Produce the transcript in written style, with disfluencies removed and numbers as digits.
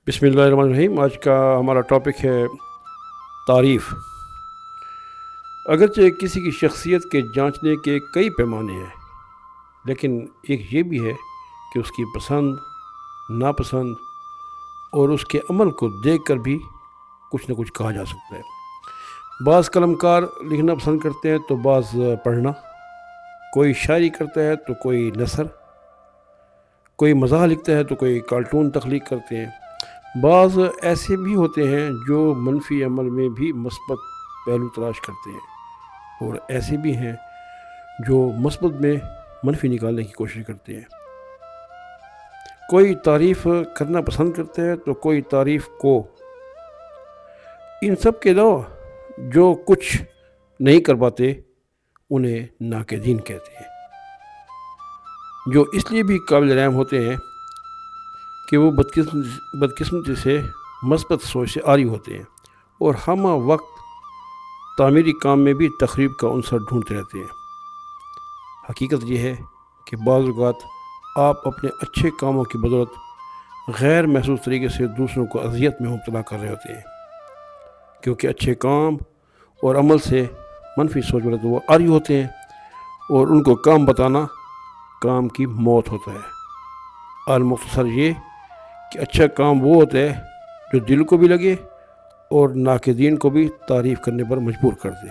بسم اللہ الرحمن الرحیم۔ آج کا ہمارا ٹاپک ہے تعریف۔ اگرچہ کسی کی شخصیت کے جانچنے کے کئی پیمانے ہیں، لیکن ایک یہ بھی ہے کہ اس کی پسند، ناپسند اور اس کے عمل کو دیکھ کر بھی کچھ نہ کچھ کہا جا سکتا ہے۔ بعض قلم کار لکھنا پسند کرتے ہیں تو بعض پڑھنا، کوئی شاعری کرتا ہے تو کوئی نثر، کوئی مزاح لکھتا ہے تو کوئی کارٹون تخلیق کرتے ہیں۔ بعض ایسے بھی ہوتے ہیں جو منفی عمل میں بھی مثبت پہلو تلاش کرتے ہیں، اور ایسے بھی ہیں جو مثبت میں منفی نکالنے کی کوشش کرتے ہیں۔ کوئی تعریف کرنا پسند کرتا ہے تو کوئی تعریف کو۔ ان سب کے علاوہ جو کچھ نہیں کر پاتے انہیں ناقدین کہتے ہیں، جو اس لیے بھی قابل رحم ہوتے ہیں کہ وہ بدقسمتی سے مثبت سوچ سے عاری ہوتے ہیں اور ہم وقت تعمیری کام میں بھی تخریب کا عنصر ڈھونڈتے رہتے ہیں۔ حقیقت یہ ہے کہ بعض اوقات آپ اپنے اچھے کاموں کی بدولت غیر محسوس طریقے سے دوسروں کو اذیت میں مبتلا کر رہے ہوتے ہیں، کیونکہ اچھے کام اور عمل سے منفی سوچ والے تو وہ عاری ہوتے ہیں اور ان کو کام بتانا کام کی موت ہوتا ہے۔ المختصر یہ کہ اچھا کام وہ ہوتا ہے جو دل کو بھی لگے اور ناقدین کو بھی تعریف کرنے پر مجبور کر دے۔